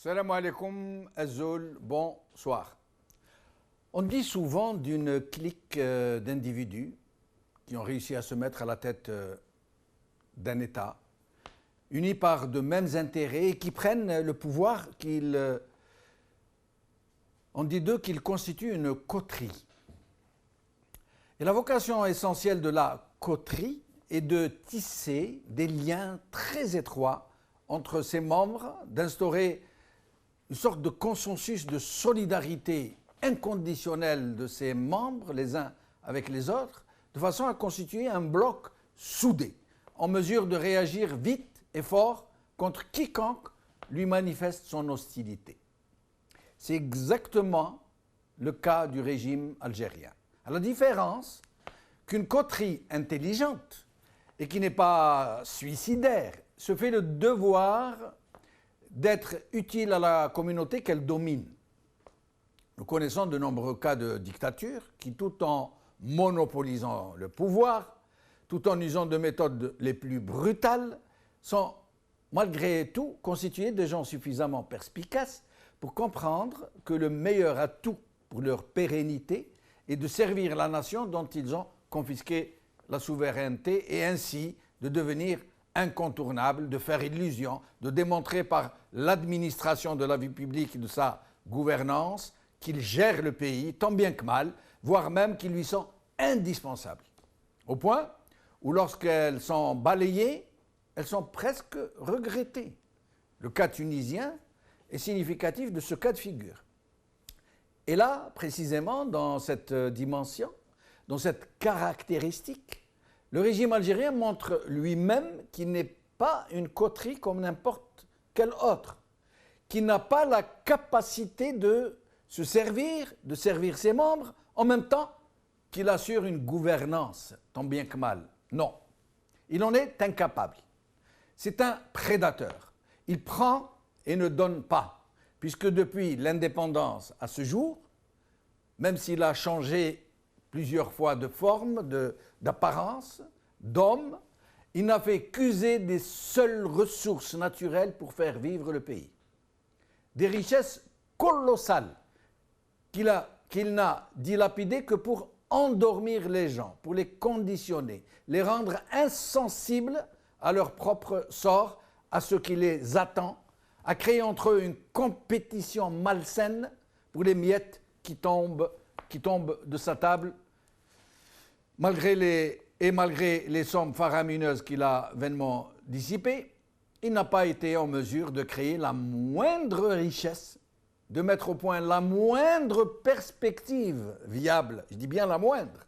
Salam alaikum, Azul, bonsoir. On dit souvent d'une clique d'individus qui ont réussi à se mettre à la tête d'un État, unis par de mêmes intérêts et qui prennent le pouvoir, on dit d'eux qu'ils constituent une coterie. Et la vocation essentielle de la coterie est de tisser des liens très étroits entre ses membres, d'instaurer une sorte de consensus de solidarité inconditionnelle de ses membres, les uns avec les autres, de façon à constituer un bloc soudé, en mesure de réagir vite et fort contre quiconque lui manifeste son hostilité. C'est exactement le cas du régime algérien. À la différence qu'une coterie intelligente et qui n'est pas suicidaire se fait le devoir d'être utile à la communauté qu'elle domine. Nous connaissons de nombreux cas de dictature qui, tout en monopolisant le pouvoir, tout en usant de méthodes les plus brutales, sont malgré tout constitués de gens suffisamment perspicaces pour comprendre que le meilleur atout pour leur pérennité est de servir la nation dont ils ont confisqué la souveraineté et ainsi de devenir incontournable, de faire illusion, de démontrer par l'administration de la vie publique et de sa gouvernance qu'ils gèrent le pays tant bien que mal, voire même qu'ils lui sont indispensables. Au point où lorsqu'elles sont balayées, elles sont presque regrettées. Le cas tunisien est significatif de ce cas de figure. Et là, précisément, dans cette dimension, dans cette caractéristique, le régime algérien montre lui-même qu'il n'est pas une coterie comme n'importe quelle autre, qui n'a pas la capacité de se servir, de servir ses membres, en même temps qu'il assure une gouvernance, tant bien que mal. Non, il en est incapable. C'est un prédateur. Il prend et ne donne pas, puisque depuis l'indépendance à ce jour, même s'il a changé plusieurs fois de forme, d'apparence, d'homme, il n'a fait qu'user des seules ressources naturelles pour faire vivre le pays. Des richesses colossales qu'il n'a dilapidées que pour endormir les gens, pour les conditionner, les rendre insensibles à leur propre sort, à ce qui les attend, à créer entre eux une compétition malsaine pour les miettes qui tombent de sa table, malgré les sommes faramineuses qu'il a vainement dissipées. Il n'a pas été en mesure de créer la moindre richesse, de mettre au point la moindre perspective viable, je dis bien la moindre,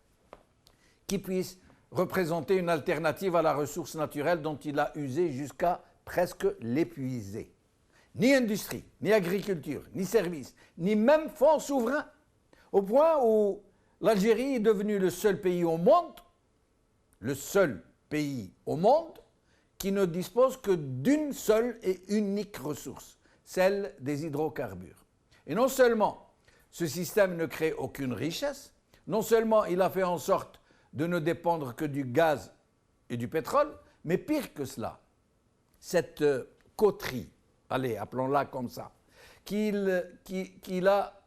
qui puisse représenter une alternative à la ressource naturelle dont il a usé jusqu'à presque l'épuiser. Ni industrie, ni agriculture, ni services, ni même fonds souverains, au point où l'Algérie est devenue le seul pays au monde qui ne dispose que d'une seule et unique ressource, celle des hydrocarbures. Et non seulement ce système ne crée aucune richesse, non seulement il a fait en sorte de ne dépendre que du gaz et du pétrole, mais pire que cela, cette coterie, allez, appelons-la comme ça, qu'il a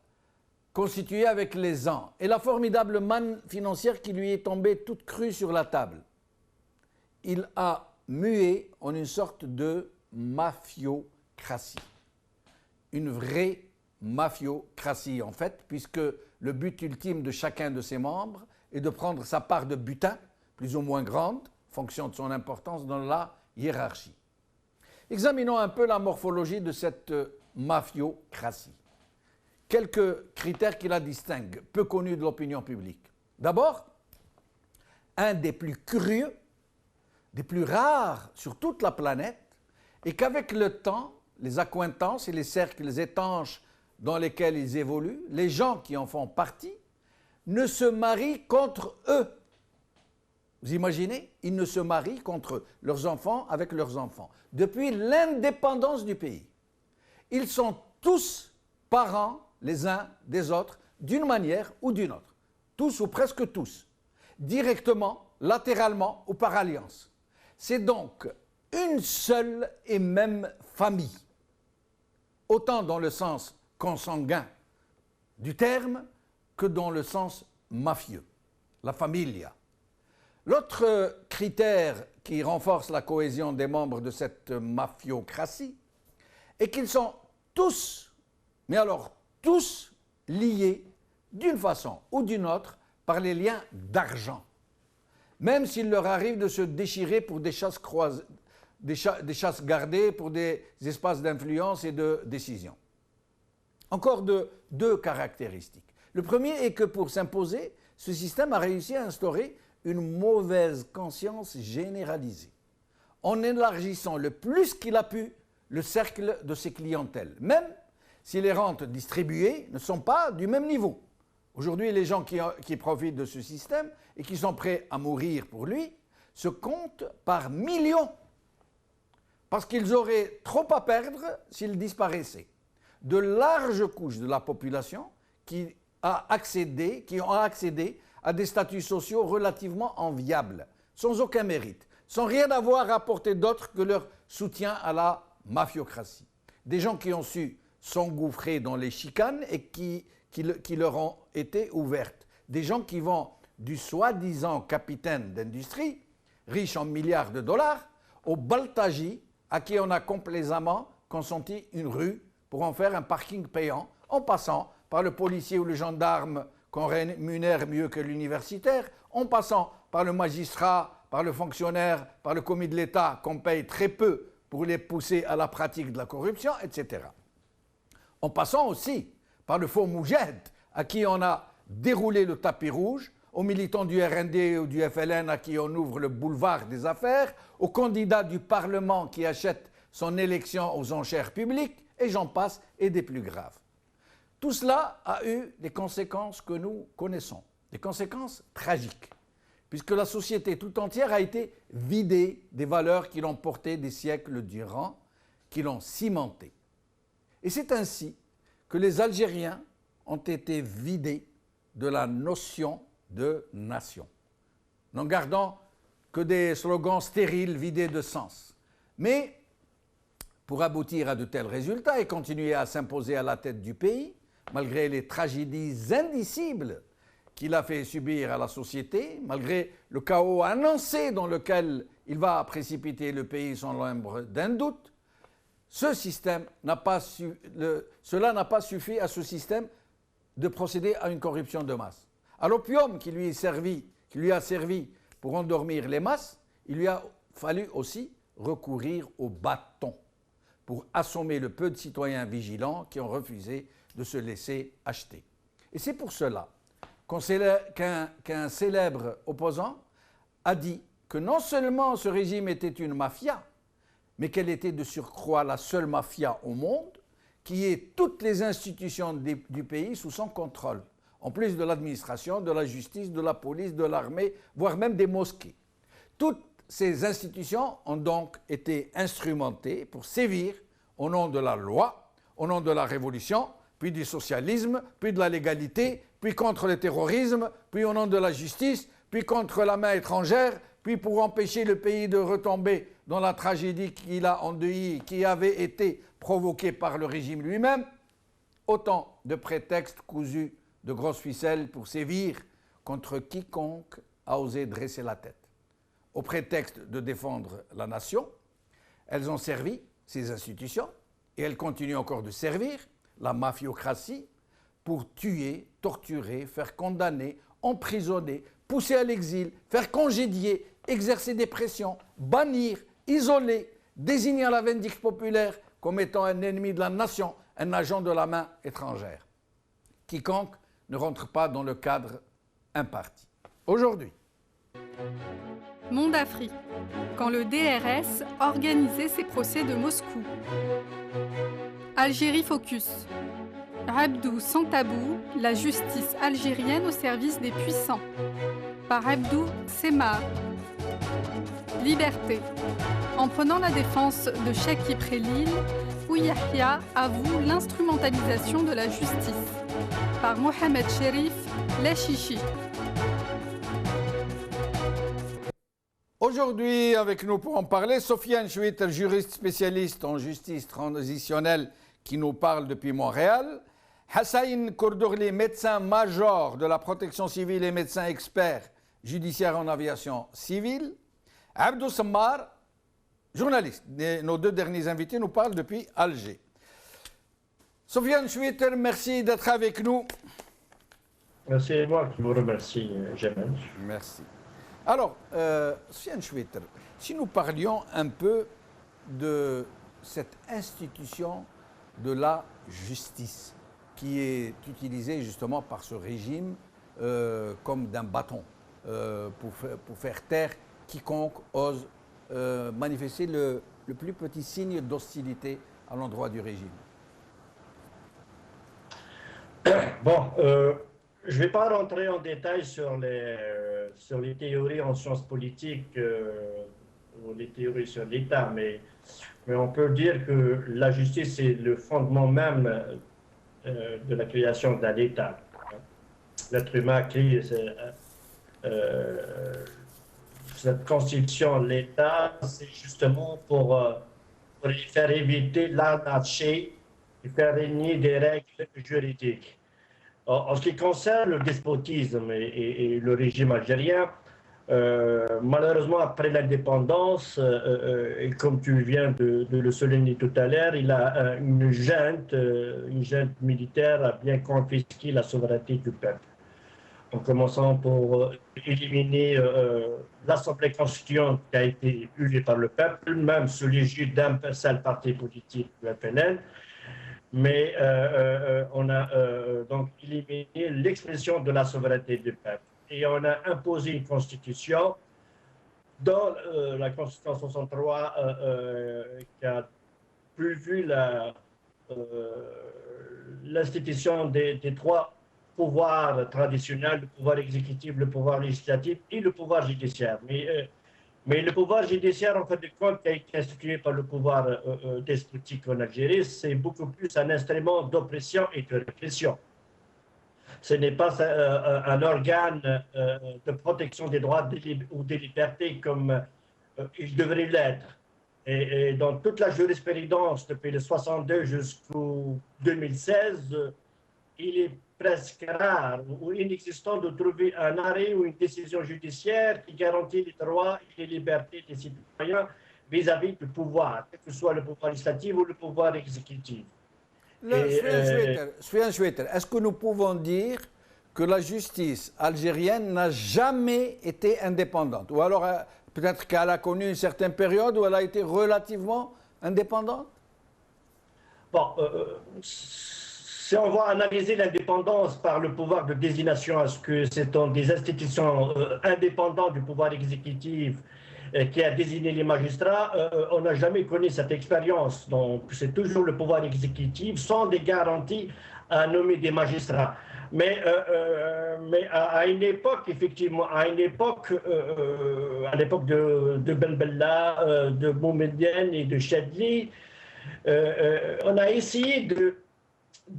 constituée avec les ans, et la formidable manne financière qui lui est tombée toute crue sur la table, il a mué en une sorte de mafiocratie. Une vraie mafiocratie en fait, puisque le but ultime de chacun de ses membres est de prendre sa part de butin, plus ou moins grande, en fonction de son importance dans la hiérarchie. Examinons un peu la morphologie de cette mafiocratie. Quelques critères qui la distinguent, peu connus de l'opinion publique. D'abord, un des plus curieux, des plus rares sur toute la planète, est qu'avec le temps, les accointances et les cercles étanches dans lesquels ils évoluent, les gens qui en font partie, ne se marient qu'entre eux. Vous imaginez? Ils ne se marient qu'entre leurs enfants avec leurs enfants. Depuis l'indépendance du pays. Ils sont tous parents les uns des autres, d'une manière ou d'une autre. Tous ou presque tous. Directement, latéralement ou par alliance. C'est donc une seule et même famille. autant dans le sens consanguin du terme que dans le sens mafieux, la familia. L'autre critère qui renforce la cohésion des membres de cette mafiocratie est qu'ils sont tous, mais alors tous, liés d'une façon ou d'une autre par les liens d'argent, même s'il leur arrive de se déchirer pour des chasses croisées, des chasses gardées, pour des espaces d'influence et de décision. Encore deux caractéristiques. Le premier est que pour s'imposer, ce système a réussi à instaurer une mauvaise conscience généralisée, en élargissant le plus qu'il a pu le cercle de ses clientèles, même si les rentes distribuées ne sont pas du même niveau. Aujourd'hui, les gens qui profitent de ce système et qui sont prêts à mourir pour lui se comptent par millions, parce qu'ils auraient trop à perdre s'ils disparaissaient. De larges couches de la population qui ont accédé à des statuts sociaux relativement enviables, sans aucun mérite, sans rien avoir à apporter d'autre que leur soutien à la mafiocratie. Des gens qui ont su s'engouffrer dans les chicanes et qui leur ont été ouvertes. Des gens qui vont du soi-disant capitaine d'industrie, riche en milliards de dollars, au Baltaji, à qui on a complaisamment consenti une rue pour en faire un parking payant, en passant par le policier ou le gendarme qu'on rémunère mieux que l'universitaire, en passant par le magistrat, par le fonctionnaire, par le commis de l'État qu'on paye très peu pour les pousser à la pratique de la corruption, etc. En passant aussi par le faux moujed, à qui on a déroulé le tapis rouge, aux militants du RND ou du FLN à qui on ouvre le boulevard des affaires, aux candidats du Parlement qui achètent son élection aux enchères publiques, et j'en passe, et des plus graves. Tout cela a eu des conséquences que nous connaissons, des conséquences tragiques, puisque la société tout entière a été vidée des valeurs qui l'ont portée des siècles durant, qui l'ont cimentée. Et c'est ainsi que les Algériens ont été vidés de la notion de nation, n'en gardant que des slogans stériles vidés de sens. Mais pour aboutir à de tels résultats et continuer à s'imposer à la tête du pays, malgré les tragédies indicibles qu'il a fait subir à la société, malgré le chaos annoncé dans lequel il va précipiter le pays sans l'ombre d'un doute, cela n'a pas suffi à ce système de procéder à une corruption de masse. À l'opium qui lui a servi pour endormir les masses, il lui a fallu aussi recourir au bâton pour assommer le peu de citoyens vigilants qui ont refusé de se laisser acheter. Et c'est pour cela qu'un célèbre opposant a dit que non seulement ce régime était une mafia, mais qu'elle était de surcroît la seule mafia au monde qui ait toutes les institutions du pays sous son contrôle, en plus de l'administration, de la justice, de la police, de l'armée, voire même des mosquées. Toutes ces institutions ont donc été instrumentées pour sévir au nom de la loi, au nom de la révolution, puis du socialisme, puis de la légalité, puis contre le terrorisme, puis au nom de la justice, puis contre la main étrangère, puis pour empêcher le pays de retomber dans la tragédie qu'il a endeuillée, qui avait été provoquée par le régime lui-même. Autant de prétextes cousus de grosses ficelles pour sévir contre quiconque a osé dresser la tête. Au prétexte de défendre la nation, elles ont servi ces institutions, et elles continuent encore de servir la mafiocratie pour tuer, torturer, faire condamner, emprisonner, pousser à l'exil, faire congédier, exercer des pressions, bannir, isoler, désigner la vindicte populaire comme étant un ennemi de la nation, un agent de la main étrangère. Quiconque ne rentre pas dans le cadre imparti. Aujourd'hui, Mondafri, quand le DRS organisait ses procès de Moscou. Algérie Focus. Abdou sans tabou, la justice algérienne au service des puissants. Par Abdou Semar. Liberté. En prenant la défense de Cheikh Ibrahim, Yahya avoue l'instrumentalisation de la justice. Par Mohamed Cherif Lachichi. Aujourd'hui, avec nous pour en parler, Sofiane Chouit, juriste spécialiste en justice transitionnelle qui nous parle depuis Montréal. Hassain Kourdourli, médecin-major de la protection civile et médecin expert judiciaire en aviation civile. Abdou Sammar, journaliste. Nos deux derniers invités nous parlent depuis Alger. Sofiane Chouiter, merci d'être avec nous. C'est moi qui vous remercie, Jamal. Merci. Alors, Sofiane Chouiter, si nous parlions un peu de cette institution de la justice qui est utilisée justement par ce régime comme d'un bâton pour faire taire quiconque ose manifester le plus petit signe d'hostilité à l'endroit du régime. Bon, je ne vais pas rentrer en détail sur les théories en sciences politiques ou les théories sur l'État, mais on peut dire que la justice est le fondement même de la création d'un État. L'être humain crée cette constitution de l'État, c'est justement pour faire éviter l'anarchie et faire régner des règles juridiques. En ce qui concerne le despotisme et le régime algérien, malheureusement, après l'indépendance, et comme tu viens de le souligner tout à l'heure, il a une junte militaire a bien confisqué la souveraineté du peuple. En commençant pour éliminer l'Assemblée constituante qui a été élue par le peuple, même sous l'égide d'un seul parti politique, le FNL. Mais on a donc éliminé l'expression de la souveraineté du peuple. Et on a imposé une constitution dans la Constitution 63 qui a prévu l'institution des trois pouvoirs traditionnels, le pouvoir exécutif, le pouvoir législatif et le pouvoir judiciaire. Mais le pouvoir judiciaire, en fait de compte, qui a été institué par le pouvoir despotique en Algérie, c'est beaucoup plus un instrument d'oppression et de répression. Ce n'est pas un organe de protection des droits ou des libertés comme il devrait l'être. Et dans toute la jurisprudence, depuis le 62 jusqu'au 2016, il est presque rare ou inexistant de trouver un arrêt ou une décision judiciaire qui garantit les droits et les libertés des citoyens vis-à-vis du pouvoir, que ce soit le pouvoir législatif ou le pouvoir exécutif. Sofiane Chouiter, est-ce que nous pouvons dire que la justice algérienne n'a jamais été indépendante? Ou alors peut-être qu'elle a connu une certaine période où elle a été relativement indépendante? Bon, si on va analyser l'indépendance par le pouvoir de désignation, est-ce que c'est des institutions indépendantes du pouvoir exécutif qui a désigné les magistrats, on n'a jamais connu cette expérience. Donc c'est toujours le pouvoir exécutif sans des garanties à nommer des magistrats. Mais à une époque, effectivement, à l'époque de Ben Bella, de Boumedienne et de Chadli, on a essayé de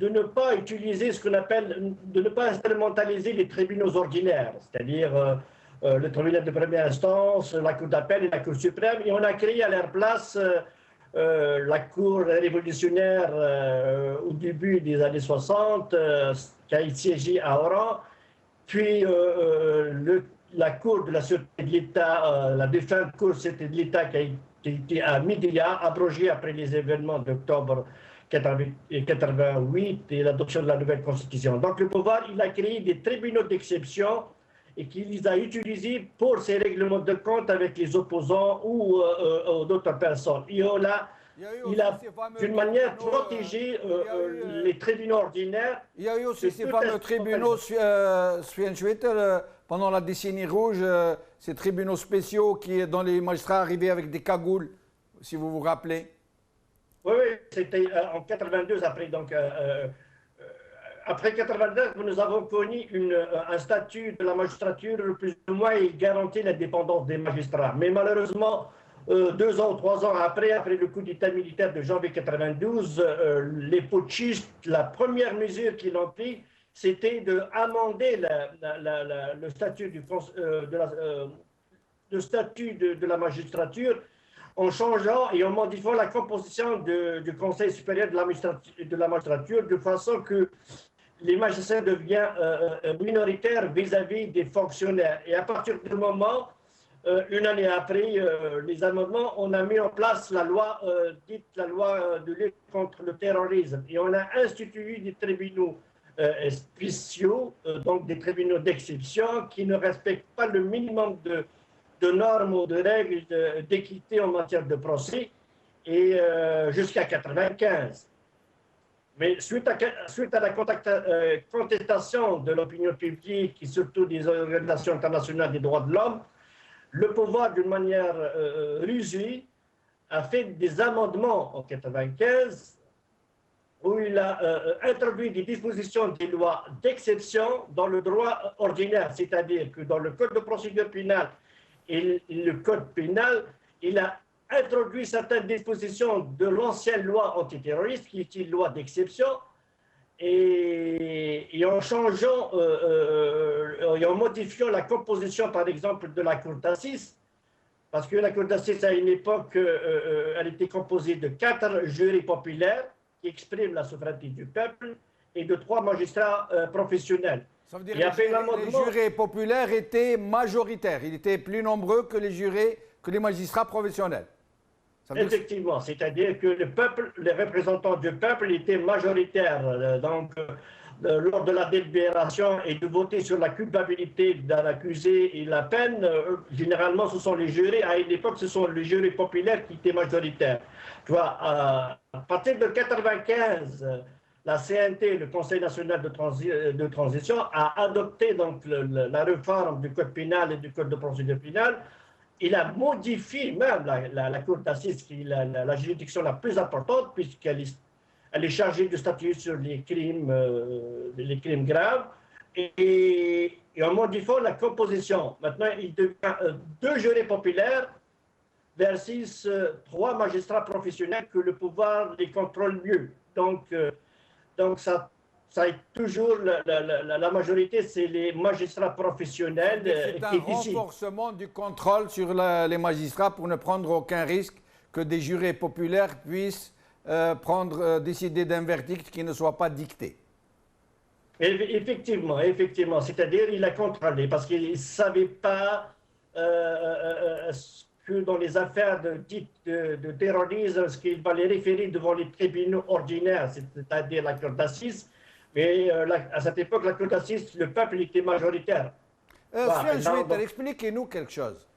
ne pas utiliser ce qu'on appelle, de ne pas instrumentaliser les tribunaux ordinaires, c'est-à-dire le tribunal de première instance, la Cour d'appel et la Cour suprême, et on a créé à leur place la Cour révolutionnaire au début des années 60, qui a siégé à Oran, puis la Cour de la Sûreté de l'État, la défunte Cour de la Sûreté de l'État qui a été à Midia, abrogée après les événements d'octobre 88 et l'adoption de la nouvelle Constitution. Donc le pouvoir, il a créé des tribunaux d'exception et qu'il les a utilisés pour ses règlements de compte avec les opposants ou d'autres personnes. Il a d'une manière protégé les tribunaux ordinaires. Il y a eu aussi ces fameux tribunaux, Sofiane Chouiter, pendant la décennie rouge, ces tribunaux spéciaux dont les magistrats arrivaient avec des cagoules, si vous vous rappelez. Oui, c'était en 82 après. Donc, après 89, nous avons connu un statut de la magistrature plus ou moins qui garantit l'indépendance des magistrats. Mais malheureusement, 2 ans ou 3 ans après le coup d'État militaire de janvier 92, les putschistes, la première mesure qu'ils ont prise, c'était d'amender le statut de la magistrature en changeant et en modifiant la composition du Conseil supérieur de la magistrature de façon que les magistrats deviennent minoritaires vis-à-vis des fonctionnaires. Et à partir du moment, une année après les amendements, on a mis en place la loi, dite la loi de lutte contre le terrorisme. Et on a institué des tribunaux spéciaux, donc des tribunaux d'exception qui ne respectent pas le minimum de normes ou de règles d'équité en matière de procès, et jusqu'à 1995. Mais suite à la contestation de l'opinion publique et surtout des organisations internationales des droits de l'homme, le pouvoir, d'une manière rusée, a fait des amendements en 1995 où il a introduit des dispositions des lois d'exception dans le droit ordinaire, c'est-à-dire que dans le code de procédure pénale et le code pénal, il a introduit certaines dispositions de l'ancienne loi antiterroriste, qui est une loi d'exception, et en changeant et en modifiant la composition, par exemple, de la cour d'assises, parce que la cour d'assises, à une époque, elle était composée de 4 jurys populaires qui expriment la souveraineté du peuple et de 3 magistrats professionnels. Ça veut dire que les jurés populaires étaient majoritaires, ils étaient plus nombreux que les magistrats professionnels. Effectivement, c'est-à-dire que le peuple, les représentants du peuple étaient majoritaires. Donc, lors de la délibération et de voter sur la culpabilité d'un accusé et la peine, généralement, ce sont les jurés. À une époque, ce sont les jurés populaires qui étaient majoritaires. Tu vois, à partir de 1995, la CNT, le Conseil national de transition, a adopté donc la réforme du code pénal et du code de procédure pénale. Il a modifié même la cour d'assises, qui est la juridiction la plus importante, puisqu'elle est chargée de statuer sur les crimes graves, et en modifiant la composition. Maintenant, il devient 2 jurés populaires versus 3 magistrats professionnels que le pouvoir les contrôle mieux. Donc ça est toujours la majorité, c'est les magistrats professionnels. C'est un renforcement du contrôle sur les magistrats pour ne prendre aucun risque que des jurés populaires puissent décider d'un verdict qui ne soit pas dicté. Effectivement. C'est-à-dire il a contrôlé parce qu'il ne savait pas que dans les affaires de terrorisme, ce qu'il va les référer devant les tribunaux ordinaires, c'est-à-dire la cour d'assises. Mais à cette époque, la cour d'assises, le peuple était majoritaire. Expliquez-nous quelque chose.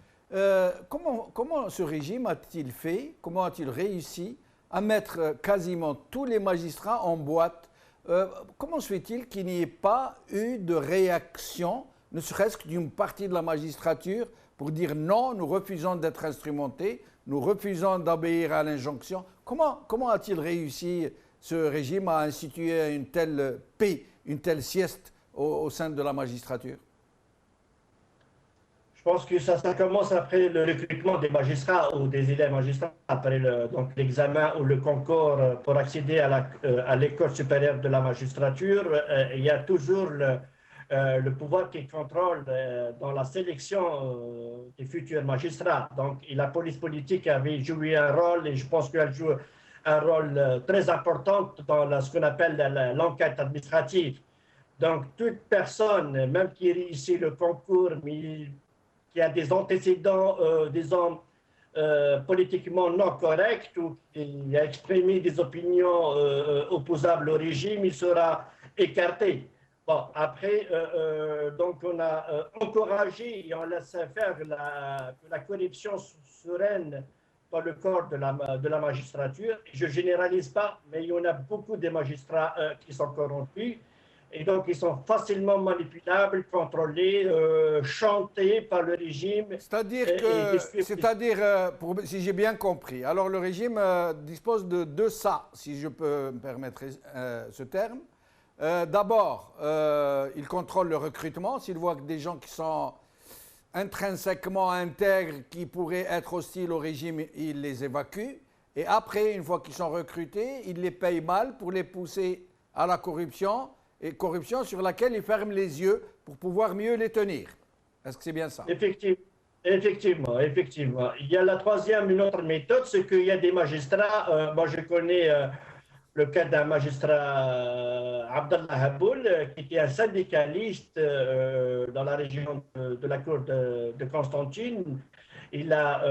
Comment ce régime a-t-il fait, comment a-t-il réussi à mettre quasiment tous les magistrats en boîte? Comment se fait-il qu'il n'y ait pas eu de réaction, ne serait-ce que d'une partie de la magistrature, pour dire non, nous refusons d'être instrumentés, nous refusons d'obéir à l'injonction? Comment a-t-il réussi ce régime à instituer une telle paix, une telle sieste au sein de la magistrature? Je pense que ça commence après le recrutement des magistrats ou des élèves magistrats, après l'examen ou le concours pour accéder à l'école supérieure de la magistrature. Il y a toujours le pouvoir qui contrôle dans la sélection des futurs magistrats. Donc, la police politique avait joué un rôle, et je pense qu'elle joue un rôle très important dans ce qu'on appelle l'enquête administrative. Donc, toute personne, même qui réussit le concours, mais qui a des antécédents, disons, politiquement non corrects, ou qui a exprimé des opinions opposables au régime, il sera écarté. Bon, après, donc on a encouragé et on laissait faire la corruption sereine dans le corps de la magistrature. Je ne généralise pas, mais il y en a beaucoup de magistrats qui sont corrompus. Et donc, ils sont facilement manipulables, contrôlés, chantés par le régime. C'est-à-dire, si j'ai bien compris, alors le régime dispose de 2 ça, si je peux me permettre ce terme. D'abord, il contrôle le recrutement. S'il voit que des gens qui sont intrinsèquement intègres, qui pourraient être hostiles au régime, il les évacue. Et après, une fois qu'ils sont recrutés, il les paye mal pour les pousser à la corruption, et corruption sur laquelle il ferme les yeux pour pouvoir mieux les tenir. Est-ce que c'est bien ça? Effectivement, effectivement. Il y a la troisième, une autre méthode, c'est qu'il y a des magistrats. Moi, je connais le cas d'un magistrat, Abdallah Haboul, qui était un syndicaliste dans la région de la cour de Constantine. Il a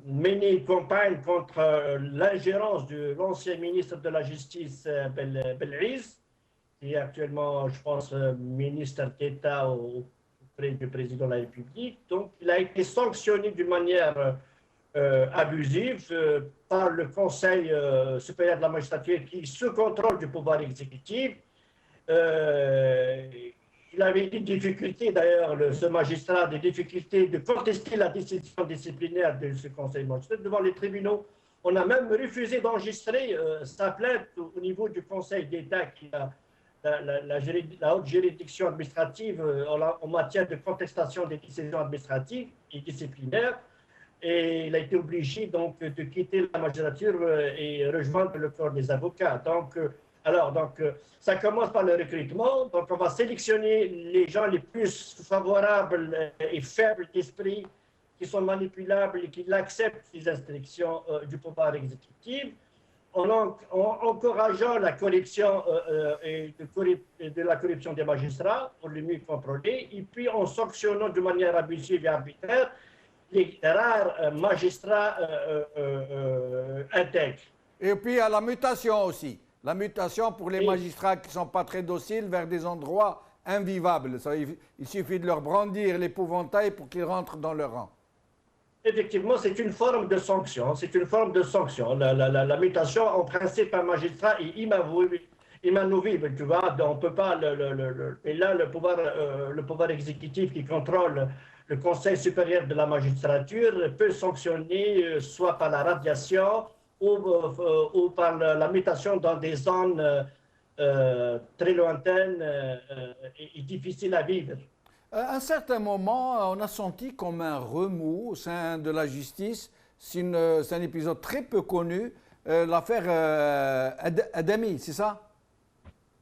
mené une campagne contre l'ingérence de l'ancien ministre de la Justice, Bel'iz, qui est actuellement, je pense, ministre d'État auprès du président de la République. Donc, il a été sanctionné d'une manière abusive par le Conseil supérieur de la magistrature qui, sous contrôle du pouvoir exécutif, il avait des difficultés, d'ailleurs, ce magistrat, des difficultés de contester la décision disciplinaire de ce Conseil magistrature devant les tribunaux. On a même refusé d'enregistrer sa plainte au niveau du Conseil d'État qui a la haute juridiction administrative en matière de contestation des décisions administratives et disciplinaires. Et il a été obligé donc de quitter la magistrature et rejoindre le corps des avocats. Donc, ça commence par le recrutement. Donc, on va sélectionner les gens les plus favorables et faibles d'esprit, qui sont manipulables et qui acceptent les instructions du pouvoir exécutif, en encourageant la corruption et de la corruption des magistrats pour le mieux contrôler, et puis en sanctionnant de manière abusive et arbitraire les rares magistrats intègres. Et puis il y a la mutation aussi. La mutation pour les magistrats qui ne sont pas très dociles vers des endroits invivables. Il suffit de leur brandir l'épouvantail pour qu'ils rentrent dans leur rang. Effectivement, c'est une forme de sanction. C'est une forme de sanction. La mutation, en principe, un magistrat est immovible, tu vois. On peut pas. Et là, le pouvoir exécutif qui contrôle le Conseil supérieur de la magistrature peut sanctionner soit par la radiation ou par la mutation dans des zones très lointaines et difficiles à vivre. À un certain moment, on a senti comme un remous au sein de la justice. C'est un épisode très peu connu, l'affaire Adami, c'est ça?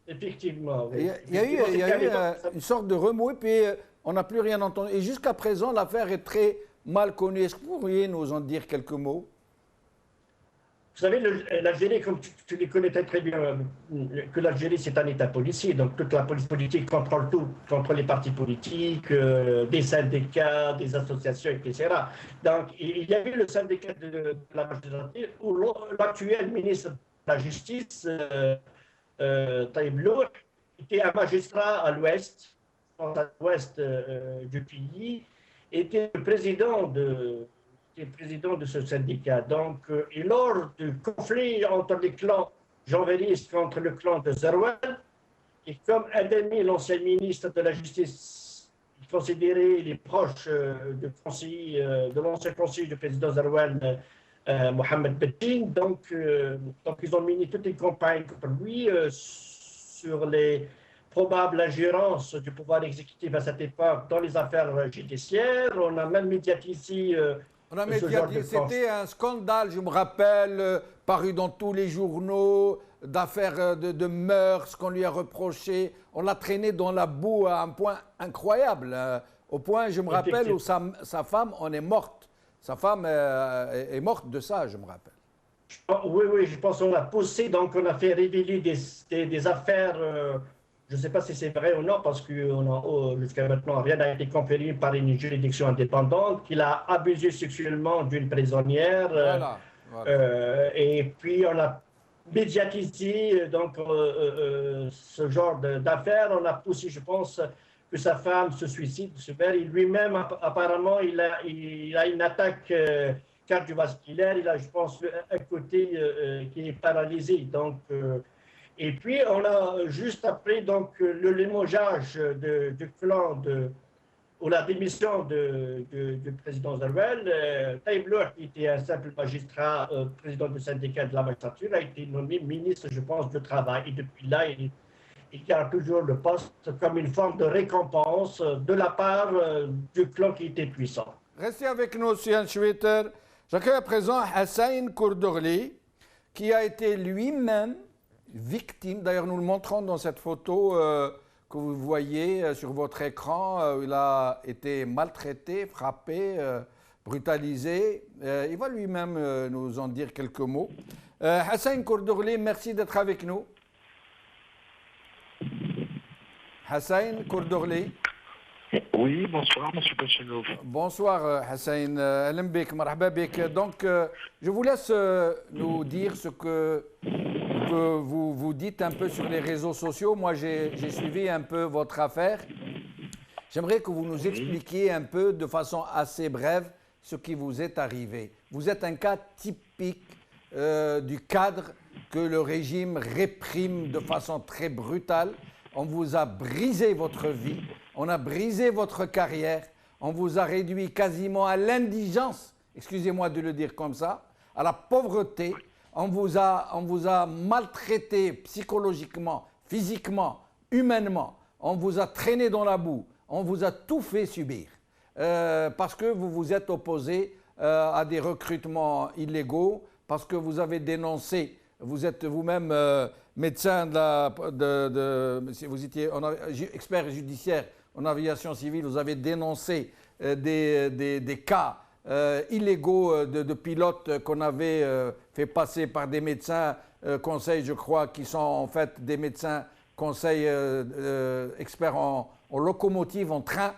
Effectivement, oui. Il y a eu une sorte de remous et puis on n'a plus rien entendu. Et jusqu'à présent, l'affaire est très mal connue. Est-ce que vous pourriez nous en dire quelques mots? Vous savez, l'Algérie, comme tu les connais très bien, que l'Algérie, c'est un État policier. Donc, toute la police politique contrôle tout, contrôle les partis politiques, des syndicats, des associations, etc. Donc, il y a eu le syndicat de la magistrature où l'actuel ministre de la Justice, Taïb Lour, était un magistrat à l'ouest, du pays, était le président de ce syndicat. Donc, et lors du conflit entre les clans janvéristes contre le clan de Zerouane, et comme Adami, l'ancien ministre de la Justice, considéré les proches de l'ancien conseiller du président Zerouane, Mohamed Beddine, donc ils ont mené toute une campagne contre lui sur les probables ingérences du pouvoir exécutif à cette époque dans les affaires judiciaires. On a même médiatisé c'était un scandale, je me rappelle, paru dans tous les journaux, d'affaires de mœurs qu'on lui a reproché. On l'a traîné dans la boue à un point incroyable, au point, je me rappelle, où sa femme en est morte. Sa femme est morte de ça, je me rappelle. Oui, je pense qu'on a poussé, donc on a fait révéler des affaires. Je ne sais pas si c'est vrai ou non, parce que jusqu'à maintenant, rien n'a été confirmé par une juridiction indépendante, qu'il a abusé sexuellement d'une prisonnière. Voilà. Et puis, on a médiatisé donc, ce genre d'affaires. On a poussé, je pense, que sa femme se suicide. Et lui-même, apparemment, il a une attaque cardiovasculaire. Il a, je pense, un côté qui est paralysé. Donc, et puis, on a juste après donc, le limogeage du clan ou la démission du président Zerouane. Taïb Lour, qui était un simple magistrat, président du syndicat de la magistrature, a été nommé ministre, je pense, du Travail. Et depuis là, il garde toujours le poste comme une forme de récompense de la part du clan qui était puissant. Restez avec nous, Sian Schwitter. J'accueille à présent Hassan Kourdorli, qui a été lui-même victime, d'ailleurs nous le montrons dans cette photo que vous voyez sur votre écran. Il a été maltraité, frappé, brutalisé. Il va lui-même nous en dire quelques mots. Hassan Kourdourli, merci d'être avec nous. Hassan Kourdourli. Oui, bonsoir, M. Bachanouf. Bonsoir, Hassan. Alembek, marhaba bek. Donc, je vous laisse nous dire ce que vous dites un peu sur les réseaux sociaux. Moi, j'ai suivi un peu votre affaire. J'aimerais que vous nous expliquiez un peu, de façon assez brève, ce qui vous est arrivé. Vous êtes un cas typique du cadre que le régime réprime de façon très brutale. On vous a brisé votre vie, on a brisé votre carrière, on vous a réduit quasiment à l'indigence, excusez-moi de le dire comme ça, à la pauvreté. On vous a maltraité psychologiquement, physiquement, humainement. On vous a traîné dans la boue. On vous a tout fait subir. Parce que vous vous êtes opposé à des recrutements illégaux, parce que vous avez dénoncé, vous êtes vous-même médecin vous étiez expert judiciaire en aviation civile, vous avez dénoncé des cas illégaux de pilotes qu'on avait fait passer par des médecins conseils, je crois, qui sont en fait des médecins conseils experts en locomotive, en train,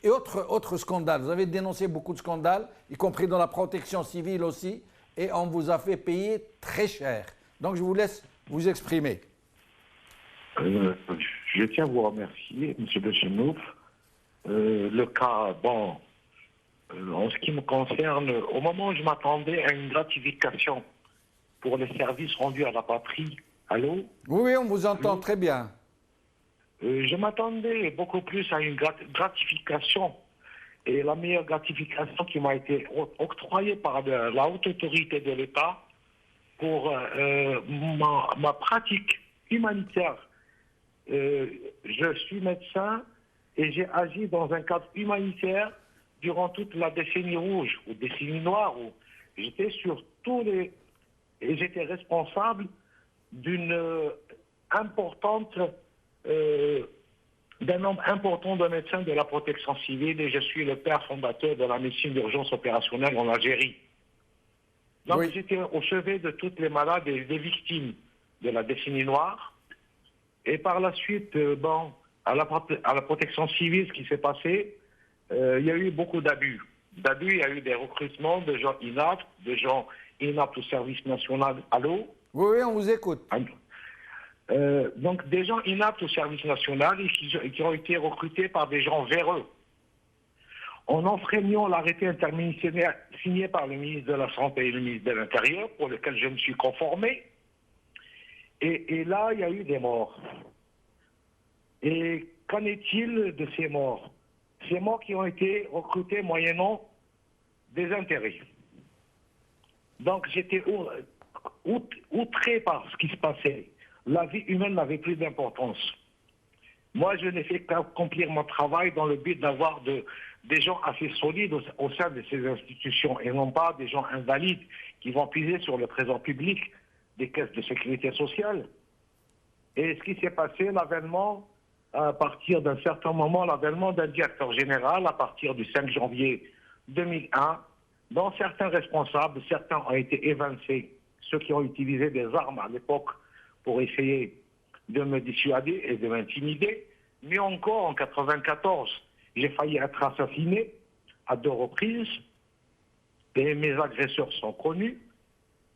et autres scandales. Vous avez dénoncé beaucoup de scandales, y compris dans la protection civile aussi, et on vous a fait payer très cher. Donc je vous laisse vous exprimer. Je tiens à vous remercier, M. Bachanouf. Le cas, bon, en ce qui me concerne, au moment où je m'attendais à une gratification pour les services rendus à la patrie, allô? Oui, on vous entend très bien. Je m'attendais beaucoup plus à une gratification. Et la meilleure gratification qui m'a été octroyée par la haute autorité de l'État pour ma pratique humanitaire. Je suis médecin et j'ai agi dans un cadre humanitaire durant toute la décennie rouge ou décennie noire, où j'étais sur tous les... Et j'étais responsable d'une importante... d'un nombre important de médecins de la protection civile, et je suis le père fondateur de la médecine d'urgence opérationnelle en Algérie. Donc oui. J'étais au chevet de toutes les malades et des victimes de la décennie noire. Et par la suite, bon, à la protection civile, ce qui s'est passé, il y a eu beaucoup d'abus. Il y a eu des recrutements de gens inaptes au service national. Allô? Oui, on vous écoute. Donc des gens inaptes au service national et qui ont été recrutés par des gens véreux. En enfreignant l'arrêté interministériel signé par le ministre de la Santé et le ministre de l'Intérieur, pour lequel je me suis conformé, et là, il y a eu des morts. Et qu'en est-il de ces morts? Ces morts qui ont été recrutés moyennant des intérêts. Donc j'étais outré par ce qui se passait. La vie humaine n'avait plus d'importance. Moi, je n'ai fait qu'accomplir mon travail dans le but d'avoir des gens assez solides au sein de ces institutions, et non pas des gens invalides qui vont puiser sur le trésor public des caisses de sécurité sociale. Et ce qui s'est passé, l'avènement, à partir d'un certain moment, l'avènement d'un directeur général à partir du 5 janvier 2001, dont certains responsables, certains ont été évincés, ceux qui ont utilisé des armes à l'époque pour essayer de me dissuader et de m'intimider. Mais encore, en 1994, j'ai failli être assassiné à 2 reprises. Et mes agresseurs sont connus.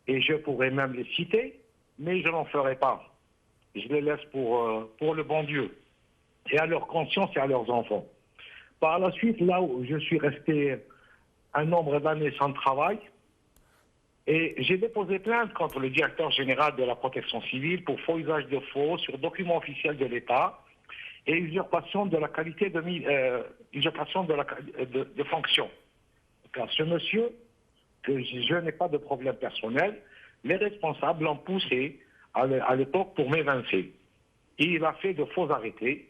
Et je pourrais même les citer, mais je n'en ferai pas. Je les laisse pour le bon Dieu. Et à leur conscience et à leurs enfants. Par la suite, là où je suis resté un nombre d'années sans travail, et j'ai déposé plainte contre le directeur général de la protection civile pour faux usage de faux sur documents officiels de l'État et usurpation de la qualité de fonction. Car ce monsieur, que je n'ai pas de problème personnel, les responsables l'ont poussé à l'époque pour m'évincer. Il a fait de faux arrêtés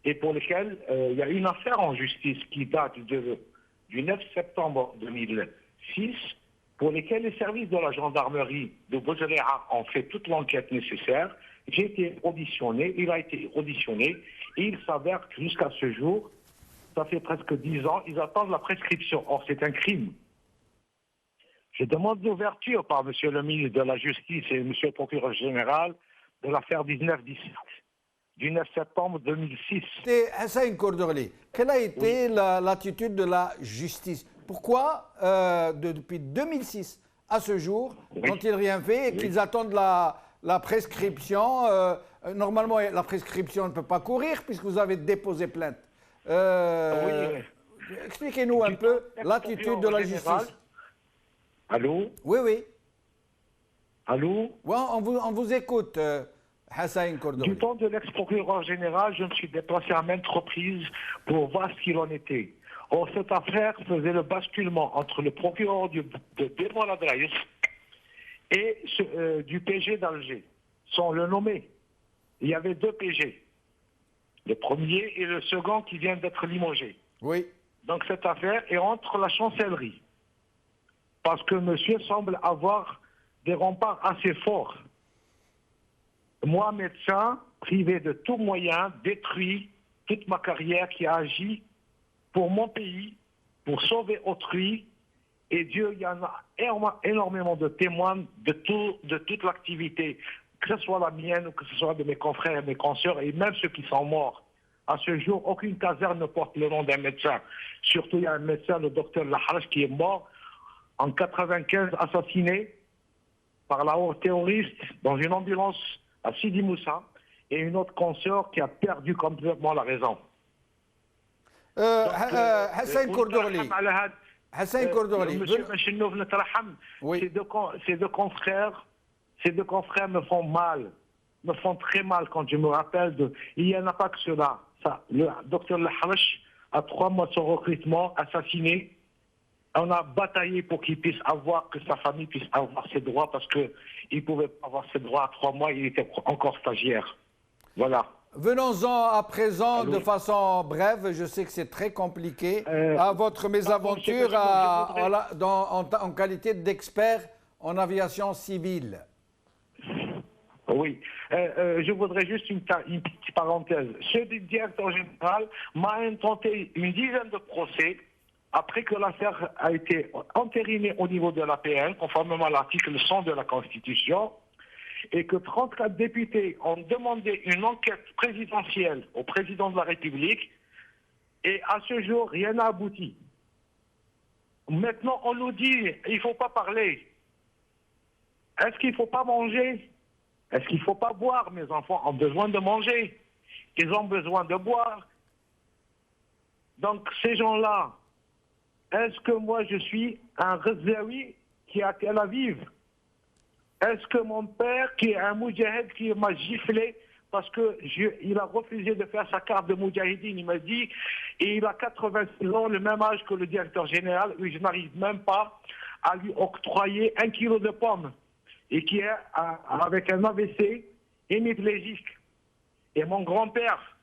et pour lesquels il y a une affaire en justice qui date du 9 septembre 2006, pour lesquels les services de la gendarmerie de Bouzelea ont fait toute l'enquête nécessaire, J'ai été auditionné, il a été auditionné, et il s'avère que jusqu'à ce jour, ça fait presque 10 ans, ils attendent la prescription. Or, c'est un crime. Je demande l'ouverture par M. le ministre de la Justice et M. le procureur général de l'affaire 19-17, du 9 septembre 2006. Hassan Kordorli, quelle a été l'attitude de la justice? Pourquoi, depuis 2006 à ce jour, n'ont-ils rien fait et qu'ils attendent la prescription? Normalement, la prescription ne peut pas courir puisque vous avez déposé plainte. Expliquez-nous un peu l'attitude de la justice. Allô? Oui, oui. Allô? Ouais, on vous écoute, Hassan Kordorli. Du temps de l'ex-procureur général, je me suis déplacé à maintes reprises pour voir ce qu'il en était. Or, cette affaire faisait le basculement entre le procureur de Bémol Adraïs et du PG d'Alger, sans le nommer. Il y avait 2 PG. Le premier et le second qui viennent d'être limogés. Oui. Donc cette affaire est entre la chancellerie. Parce que monsieur semble avoir des remparts assez forts. Moi, médecin, privé de tout moyen, détruit toute ma carrière qui a agi pour mon pays, pour sauver autrui. Et Dieu, il y en a énormément de témoins de toute l'activité, que ce soit la mienne ou que ce soit de mes confrères et mes consoeurs, et même ceux qui sont morts. À ce jour, aucune caserne ne porte le nom d'un médecin. Surtout, il y a un médecin, le docteur Laharaj, qui est mort en 95, assassiné par la horde terroriste dans une ambulance à Sidi Moussa, et une autre consoeur qui a perdu complètement la raison. Hassan Kordorli. Hassan Kordorli. Monsieur Machinouf Netraham, ces deux confrères me font mal, me font très mal quand je me rappelle de. Il n'y en a pas que cela. Le docteur Laharach, à 3 mois de son recrutement, assassiné. On a bataillé pour qu'il puisse avoir, que sa famille puisse avoir ses droits, parce qu'il ne pouvait pas avoir ses droits à 3 mois, il était encore stagiaire. Voilà. Venons-en à présent de façon brève, je sais que c'est très compliqué, à votre mésaventure en qualité d'expert en aviation civile. Oui, je voudrais juste une petite parenthèse. Ce directeur général m'a intenté une dizaine de procès après que l'affaire a été entérinée au niveau de l'APN, conformément à l'article 100 de la Constitution, et que 34 députés ont demandé une enquête présidentielle au président de la République, et à ce jour, rien n'a abouti. Maintenant, on nous dit, il ne faut pas parler. Est-ce qu'il ne faut pas manger? Est-ce qu'il ne faut pas boire? Mes enfants ont besoin de manger. Ils ont besoin de boire. Donc, ces gens-là, est-ce que moi, je suis un Rezaoui qui est à Tel Aviv? Est-ce que mon père, qui est un Moudjahid, qui m'a giflé parce qu'il a refusé de faire sa carte de Moudjahidine, il m'a dit, et il a 86 ans, le même âge que le directeur général, où je n'arrive même pas à lui octroyer 1 kilo de pommes, et qui est avec un AVC hémiplégique. Et mon grand-père,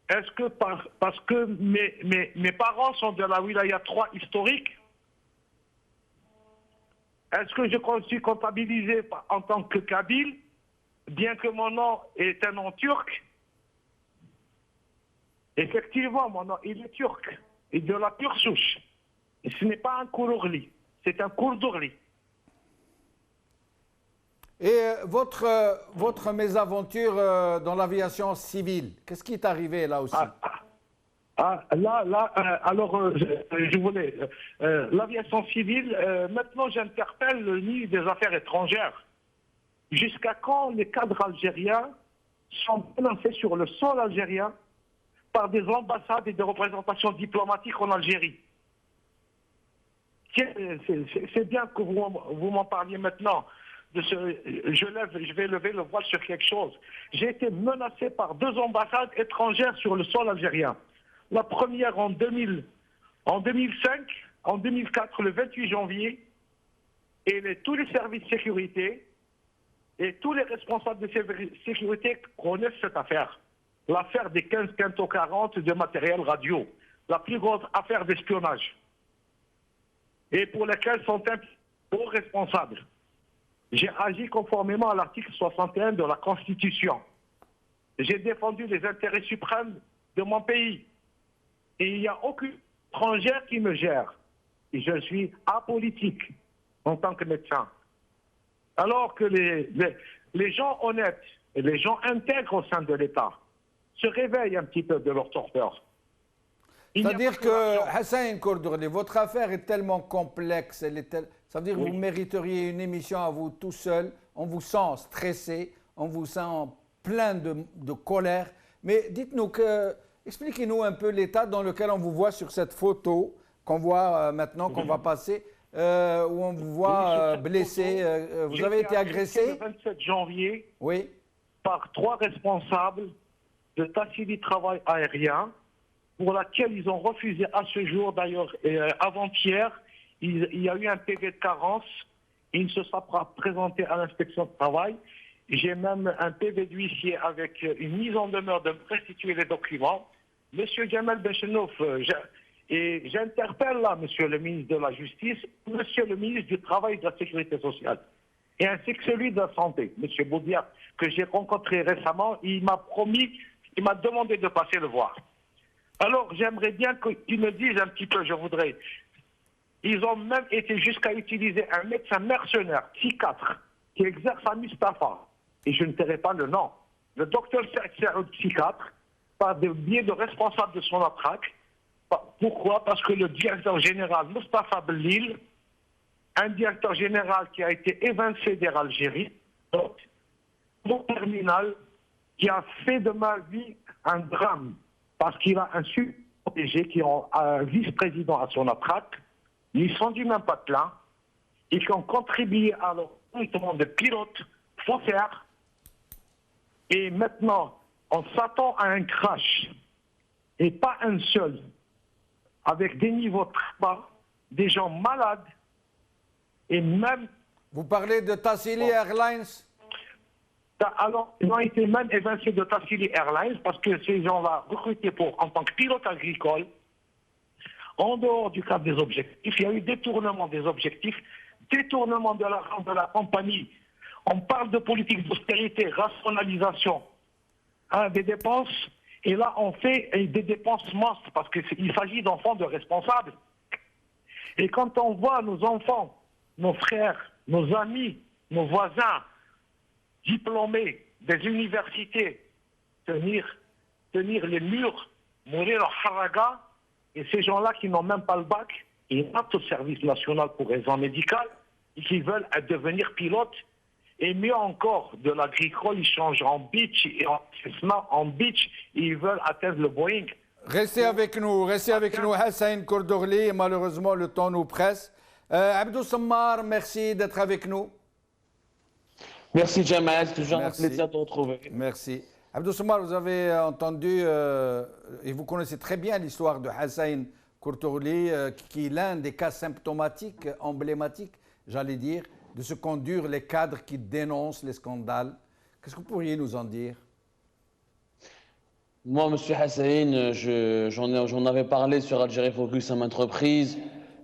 est-ce que parce que mes parents sont de la wilaya 3 historique, est-ce que je suis comptabilisé en tant que Kabyle, bien que mon nom est un nom turc? Effectivement, mon nom, il est turc, et de la pure souche. Et ce n'est pas un Kourourli, c'est un Kourdourli. Et votre mésaventure dans l'aviation civile, qu'est-ce qui est arrivé là aussi? Alors, je voulais. L'aviation civile, maintenant j'interpelle le ministre des Affaires étrangères. Jusqu'à quand les cadres algériens sont menacés sur le sol algérien par des ambassades et des représentations diplomatiques en Algérie? C'est bien que vous m'en parliez maintenant. Je vais lever le voile sur quelque chose. J'ai été menacé par 2 ambassades étrangères sur le sol algérien. La première en 2005, en 2004, le 28 janvier, et tous les services de sécurité et tous les responsables de sécurité connaissent cette affaire. L'affaire des 15 Quinto 40 de matériel radio. La plus grande affaire d'espionnage. Et pour laquelle sont impliqués aux responsables. J'ai agi conformément à l'article 61 de la Constitution. J'ai défendu les intérêts suprêmes de mon pays. Et il n'y a aucune étrangère qui me gère. Et je suis apolitique en tant que médecin. Alors que les gens honnêtes et les gens intègres au sein de l'État se réveillent un petit peu de leur torpeur. C'est-à-dire que, Hassan Kourdourli, votre affaire est tellement complexe, ça veut dire que vous mériteriez une émission à vous tout seul. On vous sent stressé, on vous sent plein de colère. Mais dites-nous, expliquez-nous un peu l'état dans lequel on vous voit sur cette photo qu'on voit maintenant, qu'on va passer, où on vous voit blessé. Vous avez été agressé le 27 janvier oui. par 3 responsables de Tassili Travail Aérien, pour laquelle ils ont refusé à ce jour, d'ailleurs, avant-hier, il y a eu un PV de carence, il ne se sera pas présenté à l'inspection de travail. J'ai même un PV d'huissier avec une mise en demeure de me restituer les documents. Monsieur Djamel Benchenouf, et j'interpelle là Monsieur le ministre de la Justice, Monsieur le ministre du Travail et de la Sécurité sociale, et ainsi que celui de la Santé, Monsieur Boudia, que j'ai rencontré récemment. Il m'a promis, il m'a demandé de passer le voir. Alors, j'aimerais bien qu'ils me disent un petit peu, je voudrais. Ils ont même été jusqu'à utiliser un médecin mercenaire, psychiatre, qui exerce à Mustapha. Et je ne tairai pas le nom. Le docteur Saoud, psychiatre, par le biais de responsable de son attraque. Pourquoi? Parce que le directeur général Mustapha Bellil, un directeur général qui a été évincé d'Air Algérie, mon terminal, qui a fait de ma vie un drame. Parce qu'il a un super-protégé qui est un vice-président à son attraque. Ils sont du même patelin. Et qui ont contribué à leur recrutement de pilotes faussaires. Et maintenant, on s'attend à un crash. Et pas un seul. Avec des niveaux très bas, des gens malades. Et même... Vous parlez de Tassili Airlines? Alors, ils ont été même évincés de Tassili Airlines parce que ces gens-là, recrutés en tant que pilote agricole, en dehors du cadre des objectifs, il y a eu détournement des objectifs, détournement de l'argent de la compagnie. On parle de politique d'austérité, rationalisation des dépenses, et là on fait des dépenses monstres parce qu'il s'agit d'enfants de responsables. Et quand on voit nos enfants, nos frères, nos amis, nos voisins, diplômés des universités, tenir les murs, mourir en haraga, et ces gens-là qui n'ont même pas le bac, ils rentrent au service national pour raison médicale, et qui veulent devenir pilotes, et mieux encore, de l'agricole, ils changent en beach, et en beach, et ils veulent atteindre le Boeing. Restez avec nous, Hassan Kourdourli, malheureusement le temps nous presse. Abdou Sammar, merci d'être avec nous. Merci Jamal, c'est toujours un plaisir de te retrouver. Merci. Abdou Sammar, vous avez entendu, et vous connaissez très bien l'histoire de Hassan Kourdourli, qui est l'un des cas symptomatiques, emblématiques, j'allais dire, de ce qu'endurent les cadres qui dénoncent les scandales. Qu'est-ce que vous pourriez nous en dire? Moi, M. Hassan, j'en avais parlé sur Algérie Focus à maintes reprises.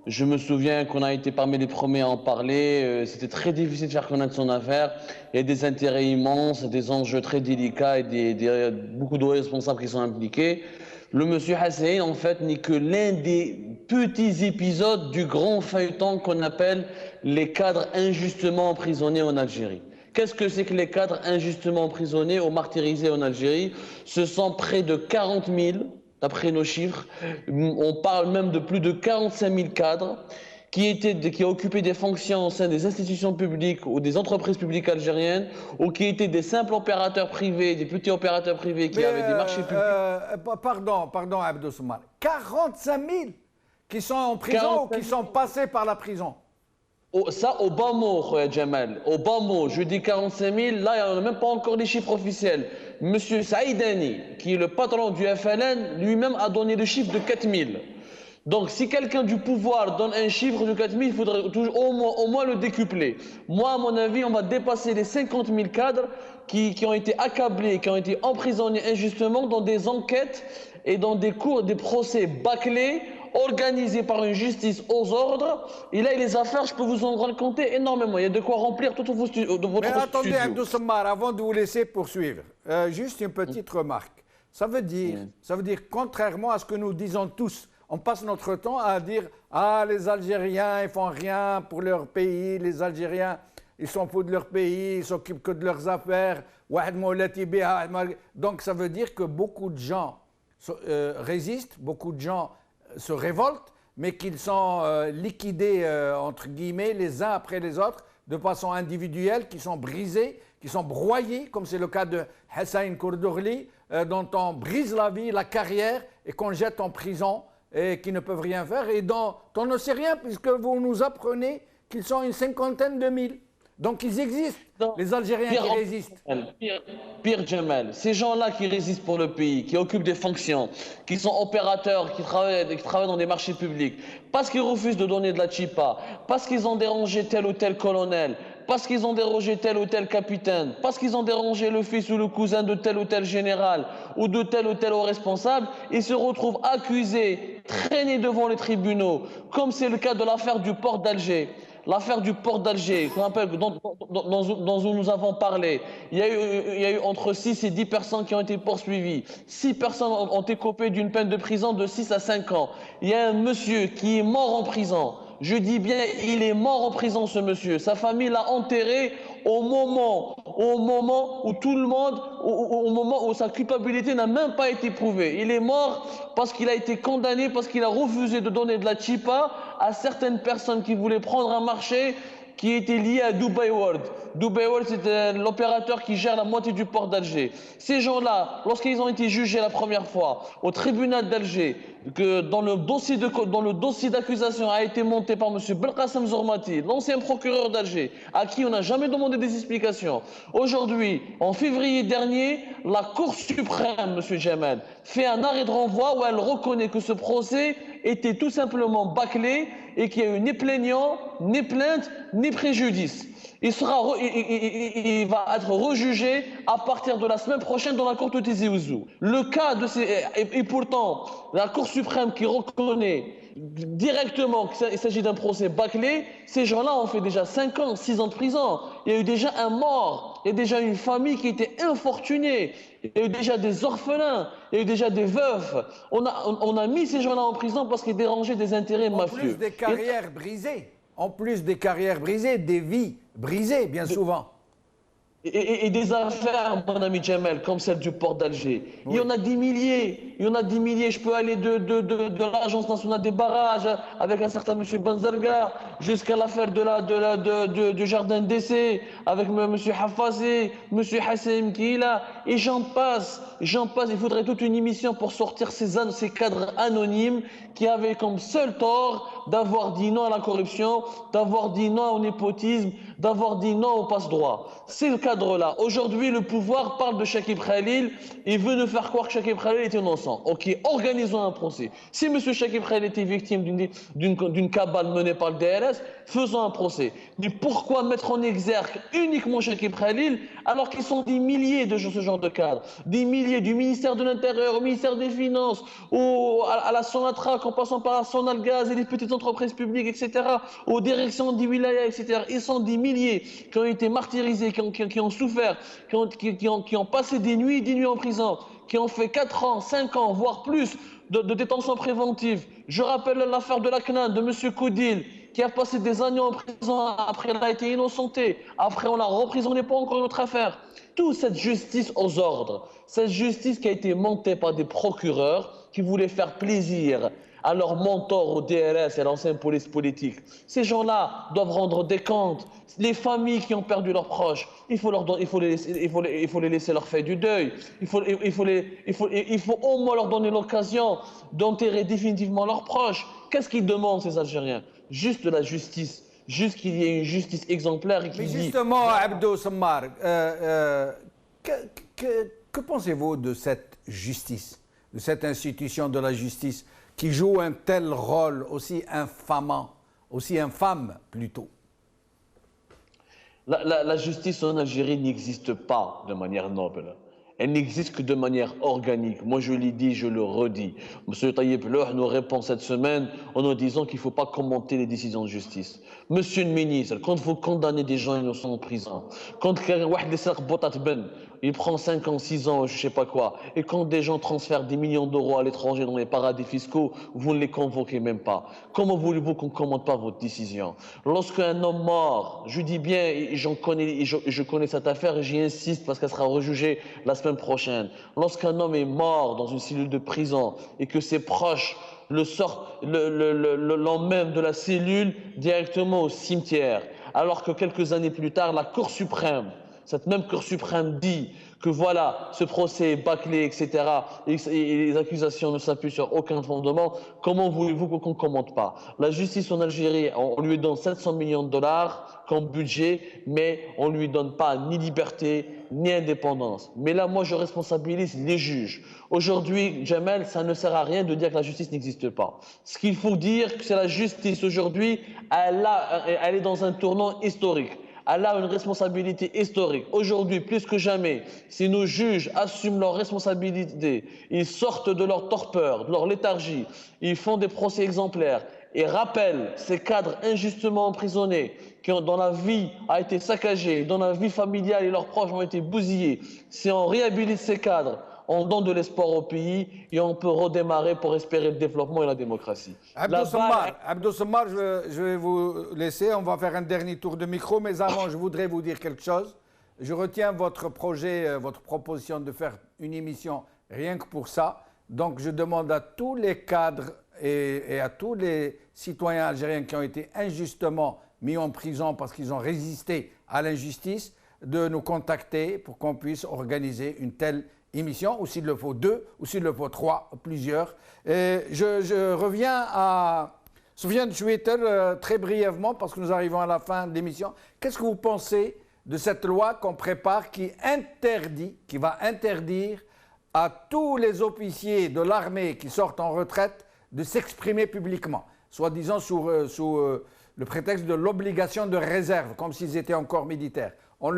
Je me souviens qu'on a été parmi les premiers à en parler. C'était très difficile de faire connaître son affaire. Il y a des intérêts immenses, des enjeux très délicats et beaucoup de responsables qui sont impliqués. Le monsieur Hassan, en fait, n'est que l'un des petits épisodes du grand feuilleton qu'on appelle les cadres injustement emprisonnés en Algérie. Qu'est-ce que c'est que les cadres injustement emprisonnés ou martyrisés en Algérie? Ce sont près de 40 000. D'après nos chiffres, on parle même de plus de 45 000 cadres qui occupaient des fonctions au sein des institutions publiques ou des entreprises publiques algériennes, ou qui étaient des simples opérateurs privés, des petits opérateurs privés qui avaient des marchés publics. Pardon Abdou Sammar. 45 000 qui sont en prison ou qui sont passés par la prison? Ça, au bas mot, Jamal. Au bas mot, je dis 45 000, là, il n'y en a même pas encore les chiffres officiels. Monsieur Saïdani, qui est le patron du FLN, lui-même a donné le chiffre de 4 000. Donc, si quelqu'un du pouvoir donne un chiffre de 4 000, il faudrait au moins le décupler. Moi, à mon avis, on va dépasser les 50 000 cadres qui ont été accablés, qui ont été emprisonnés injustement dans des enquêtes et dans des procès bâclés organisé par une justice aux ordres. Et là, les affaires, je peux vous en raconter énormément. Il y a de quoi remplir tout votre studio. Mais attendez, Abdou Sammar, avant de vous laisser poursuivre, juste une petite remarque. Ça veut dire, contrairement à ce que nous disons tous, on passe notre temps à dire « Ah, les Algériens, ils font rien pour leur pays, les Algériens, ils s'en foutent de leur pays, ils s'occupent que de leurs affaires. » Donc ça veut dire que beaucoup de gens résistent, beaucoup de gens se révoltent, mais qu'ils sont liquidés, entre guillemets, les uns après les autres, de façon individuelle, qui sont brisés, qui sont broyés, comme c'est le cas de Hassan Kourdourli, dont on brise la vie, la carrière, et qu'on jette en prison, et qui ne peuvent rien faire, et dont on ne sait rien, puisque vous nous apprenez qu'ils sont une cinquantaine de mille. Donc ils existent, les Algériens qui résistent. Pire Jamal, ces gens-là qui résistent pour le pays, qui occupent des fonctions, qui sont opérateurs, qui travaillent dans des marchés publics, parce qu'ils refusent de donner de la chipa, parce qu'ils ont dérangé tel ou tel colonel, parce qu'ils ont dérangé tel ou tel capitaine, parce qu'ils ont dérangé le fils ou le cousin de tel ou tel général ou de tel ou tel haut responsable, ils se retrouvent accusés, traînés devant les tribunaux, comme c'est le cas de l'affaire du port d'Alger. L'affaire du port d'Alger, dont nous avons parlé, il y a eu entre 6 et 10 personnes qui ont été poursuivies. 6 personnes ont écopé d'une peine de prison de 6 à 5 ans. Il y a un monsieur qui est mort en prison. Je dis bien, il est mort en prison, ce monsieur. Sa famille l'a enterré au moment où tout le monde, au moment où sa culpabilité n'a même pas été prouvée. Il est mort parce qu'il a été condamné, parce qu'il a refusé de donner de la chipa à certaines personnes qui voulaient prendre un marché qui était lié à Dubai World. Dubai World, c'est l'opérateur qui gère la moitié du port d'Alger. Ces gens-là, lorsqu'ils ont été jugés la première fois au tribunal d'Alger, que dans le dossier d'accusation a été monté par M. Belkacem Zormati, l'ancien procureur d'Alger, à qui on n'a jamais demandé des explications. Aujourd'hui, en février dernier, la Cour suprême, M. Jamal, fait un arrêt de renvoi où elle reconnaît que ce procès était tout simplement bâclé et qu'il n'y a eu ni plaignant, ni plainte, ni préjudice. Il va être rejugé à partir de la semaine prochaine dans la cour de Tizi Ouzou. Le cas de et pourtant, la Cour suprême qui reconnaît directement qu'il s'agit d'un procès bâclé, ces gens-là ont fait déjà 5 ans, 6 ans de prison. Il y a eu déjà un mort, il y a déjà une famille qui était infortunée, il y a eu déjà des orphelins, il y a eu déjà des veufs. On a mis ces gens-là en prison parce qu'ils dérangeaient des intérêts mafieux. En plus des carrières brisées. En plus des carrières brisées, des vies brisées, bien souvent. Et des affaires, mon ami Jamel, comme celle du port d'Alger. Oui. Il y en a des milliers. Je peux aller de l'Agence nationale des barrages avec un certain M. Banzerga jusqu'à l'affaire du jardin d'essai avec M. Hafazi, M. Hassim Kila. Et j'en passe. Il faudrait toute une émission pour sortir ces cadres anonymes qui avaient comme seul tort d'avoir dit non à la corruption, d'avoir dit non au népotisme, d'avoir dit non au passe-droit. C'est le cadre-là. Aujourd'hui, le pouvoir parle de Chakib Khalil et veut nous faire croire que Chakib Khalil est innocent. Ok, organisons un procès. Si M. Chakib Khalil était victime d'une cabale menée par le DRS, faisons un procès. Mais pourquoi mettre en exergue uniquement Chakib Khalil alors qu'ils sont des milliers de ce genre de cadres, des milliers du ministère de l'Intérieur, au ministère des Finances, à la Sonatrach, en passant par la Sonalgaz et les petites entreprises publiques, etc., aux directions des wilayas, etc. Ils sont des milliers qui ont été martyrisés, qui ont souffert, qui ont passé des nuits en prison, qui ont fait 4 ans, 5 ans, voire plus de détention préventive. Je rappelle l'affaire de la CNAN, de M. Koudil, qui a passé des années en prison, après il a été innocenté, après on l'a reprisonné pour encore une autre affaire. Toute cette justice aux ordres, cette justice qui a été montée par des procureurs qui voulaient faire plaisir à leurs mentors au DRS et à l'ancienne police politique. Ces gens-là doivent rendre des comptes. Les familles qui ont perdu leurs proches, il faut les laisser leur faire du deuil. Il faut au moins leur donner l'occasion d'enterrer définitivement leurs proches. Qu'est-ce qu'ils demandent, ces Algériens? Juste de la justice. Juste qu'il y ait une justice exemplaire. Mais justement, Abdou Sammar, que pensez-vous de cette justice, de cette institution de la justice qui joue un tel rôle aussi infamant, aussi infâme plutôt? La justice en Algérie n'existe pas de manière noble. Elle n'existe que de manière organique. Moi, je l'ai dit, je le redis. Monsieur Tayyip Loh nous répond cette semaine en nous disant qu'il ne faut pas commenter les décisions de justice. Monsieur le ministre, quand vous condamnez des gens innocents en prison, quand il prend 5 ans, 6 ans, je ne sais pas quoi, et quand des gens transfèrent des millions d'euros à l'étranger dans les paradis fiscaux, vous ne les convoquez même pas. Comment voulez-vous qu'on ne commente pas votre décision? Lorsqu'un homme mort, je dis bien, et je connais cette affaire et j'y insiste parce qu'elle sera rejugée la semaine prochaine. Lorsqu'un homme est mort dans une cellule de prison et que ses proches l'emmènent de la cellule directement au cimetière, alors que quelques années plus tard, la Cour suprême, cette même Cour suprême dit que voilà, ce procès est bâclé, etc. Et les accusations ne s'appuient sur aucun fondement. Comment voulez-vous qu'on ne commente pas? La justice en Algérie, on lui donne 700 millions de dollars comme budget, mais on ne lui donne pas ni liberté, ni indépendance. Mais là, moi, je responsabilise les juges. Aujourd'hui, Jamel, ça ne sert à rien de dire que la justice n'existe pas. Ce qu'il faut dire, c'est que la justice aujourd'hui, elle est dans un tournant historique. Elle a une responsabilité historique. Aujourd'hui, plus que jamais, si nos juges assument leurs responsabilités, ils sortent de leur torpeur, de leur léthargie, ils font des procès exemplaires et rappellent ces cadres injustement emprisonnés, dont la vie a été saccagée, dont la vie familiale et leurs proches ont été bousillés, si on réhabilite ces cadres, on donne de l'espoir au pays et on peut redémarrer pour espérer le développement et la démocratie. Abdou Sammar, je vais vous laisser. On va faire un dernier tour de micro. Mais avant, je voudrais vous dire quelque chose. Je retiens votre projet, votre proposition de faire une émission rien que pour ça. Donc, je demande à tous les cadres et à tous les citoyens algériens qui ont été injustement mis en prison parce qu'ils ont résisté à l'injustice de nous contacter pour qu'on puisse organiser une telle émission, ou s'il le faut 2, ou s'il le faut 3, plusieurs. Je reviens à Soufiane Choueter très brièvement, parce que nous arrivons à la fin de l'émission. Qu'est-ce que vous pensez de cette loi qu'on prépare qui va interdire à tous les officiers de l'armée qui sortent en retraite de s'exprimer publiquement, soi-disant sous le prétexte de l'obligation de réserve, comme s'ils étaient encore militaires. On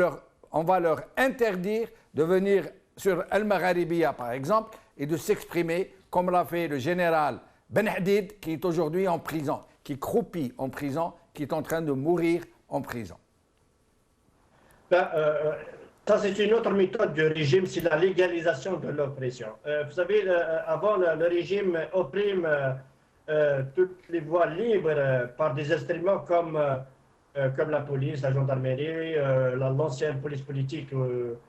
va leur interdire de venir sur Al-Magharibiya, par exemple, et de s'exprimer comme l'a fait le général Ben Hadid, qui est aujourd'hui en prison, qui croupit en prison, qui est en train de mourir en prison. Ça, c'est une autre méthode du régime, c'est la légalisation de l'oppression. Vous savez, avant, le régime opprime toutes les voies libres par des instruments comme la police, la gendarmerie, l'ancienne police politique, le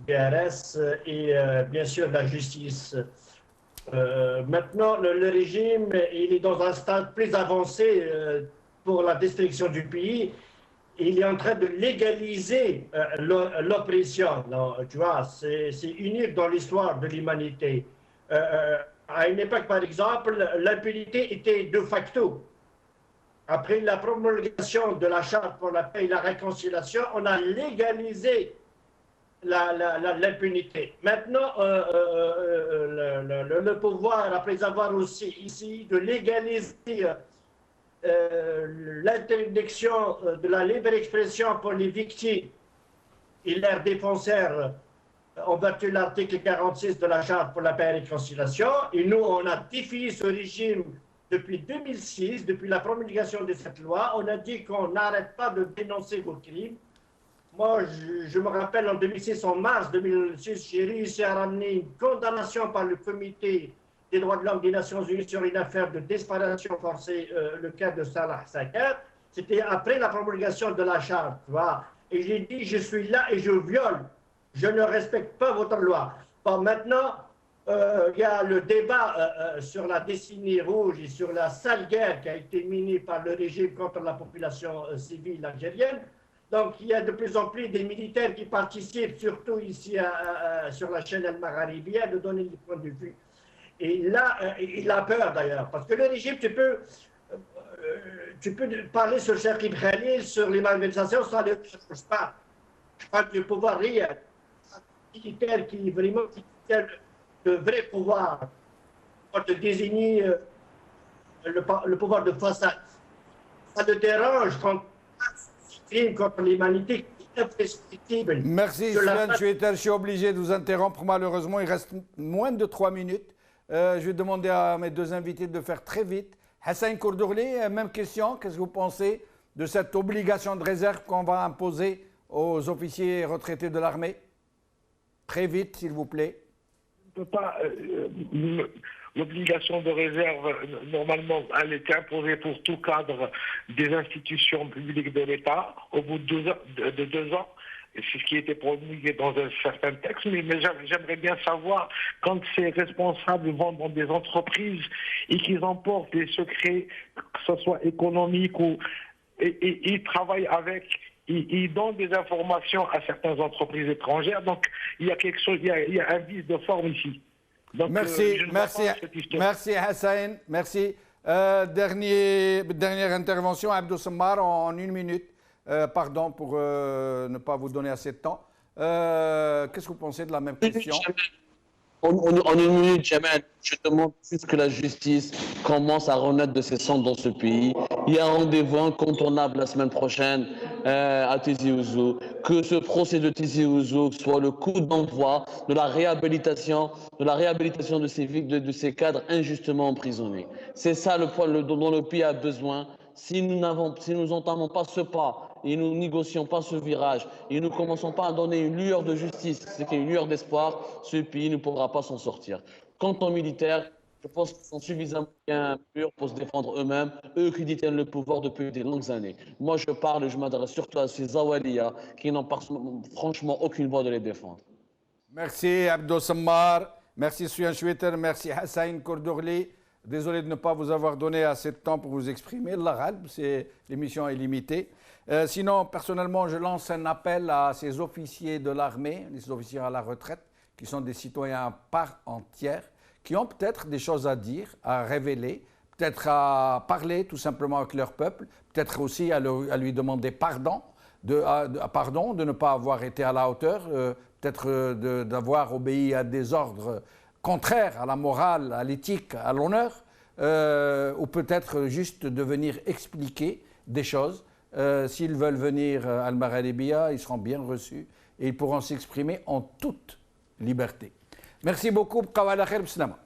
BRS et bien sûr la justice. Maintenant, le régime, il est dans un stade plus avancé pour la destruction du pays. Il est en train de légaliser l'oppression. Tu vois, c'est unique dans l'histoire de l'humanité. À une époque, par exemple, l'impunité était de facto. Après la promulgation de la Charte pour la paix et la réconciliation, on a légalisé l'impunité. Maintenant, le pouvoir, après avoir aussi ici de légaliser l'interdiction de la libre expression pour les victimes et leurs défenseurs en vertu de l'article 46 de la Charte pour la paix et la réconciliation. Et nous, on a défié ce régime depuis 2006, depuis la promulgation de cette loi. On a dit qu'on n'arrête pas de dénoncer vos crimes. Moi, je me rappelle en 2006, en mars 2006, j'ai réussi à ramener une condamnation par le comité des droits de l'homme des Nations Unies sur une affaire de disparition forcée, le cas de Salah Saker. C'était après la promulgation de la Charte, tu vois. Et j'ai dit, je suis là et je viole. Je ne respecte pas votre loi. Bon, maintenant, il y a le débat sur la décennie rouge et sur la sale guerre qui a été menée par le régime contre la population civile algérienne. Donc, il y a de plus en plus des militaires qui participent, surtout ici sur la chaîne Al-Magharibiya, de donner le point de vue. Et là, il a peur d'ailleurs, parce que le régime, tu peux parler sur Cheikh Ibrahim, sur les manifestations, ça ne change pas. Je crois que le pouvoir réel, militaire qui vraiment le vrai pouvoir, de désigner le pouvoir de façade. Ça te dérange quand crimes contre l'humanité imprescriptible. Merci, Soufiane Choueter. Je suis obligé de vous interrompre. Malheureusement, il reste moins de 3 minutes. Je vais demander à mes deux invités de faire très vite. Hassan Kourdourli, même question. Qu'est-ce que vous pensez de cette obligation de réserve qu'on va imposer aux officiers retraités de l'armée? Très vite, s'il vous plaît. On ne peut pas. L'obligation de réserve, normalement, elle est imposée pour tout cadre des institutions publiques de l'État au bout de 2 ans. Et c'est ce qui était promulgué dans un certain texte. Mais j'aimerais bien savoir, quand ces responsables vont dans des entreprises et qu'ils emportent des secrets, que ce soit économiques ou... Et ils travaillent avec... Ils donnent des informations à certaines entreprises étrangères. Donc, il y a quelque chose, il y a un vice de forme ici. Donc, merci Hassan, merci. Dernière intervention, Abdou Sammar, en 1 minute. Pardon pour ne pas vous donner assez de temps. Qu'est-ce que vous pensez de la même question? En 1 minute, Jamal, je demande juste que la justice commence à renaître de ses cendres dans ce pays. Il y a un rendez-vous incontournable la semaine prochaine à Tizi Ouzou. Que ce procès de Tizi Ouzou soit le coup d'envoi de la réhabilitation de ces cadres injustement emprisonnés. C'est ça le point dont le pays a besoin. Si nous n'entamons pas ce pas et nous négocions pas ce virage et nous ne commençons pas à donner une lueur de justice, c'est qu'il y a une lueur d'espoir, ce pays ne pourra pas s'en sortir. Quant aux militaires, je pense qu'ils sont suffisamment bien purs pour se défendre eux-mêmes, eux qui détiennent le pouvoir depuis des longues années. Moi, je m'adresse surtout à ces Zawaliya qui n'ont franchement aucune voix de les défendre. Merci Abdou Sammar, merci Soufiane Choueter, merci Hassan Kourdourli. Désolé de ne pas vous avoir donné assez de temps pour vous exprimer. L'émission est limitée. Sinon, personnellement, je lance un appel à ces officiers de l'armée, les officiers à la retraite, qui sont des citoyens à part entière, qui ont peut-être des choses à dire, à révéler, peut-être à parler tout simplement avec leur peuple, peut-être aussi à lui demander pardon de ne pas avoir été à la hauteur, peut-être d'avoir obéi à des ordres contraires à la morale, à l'éthique, à l'honneur, ou peut-être juste de venir expliquer des choses. S'ils veulent venir à Al-Magharibia, ils seront bien reçus et ils pourront s'exprimer en toute liberté. Merci beaucoup. Bqaw ala khair, b'slama.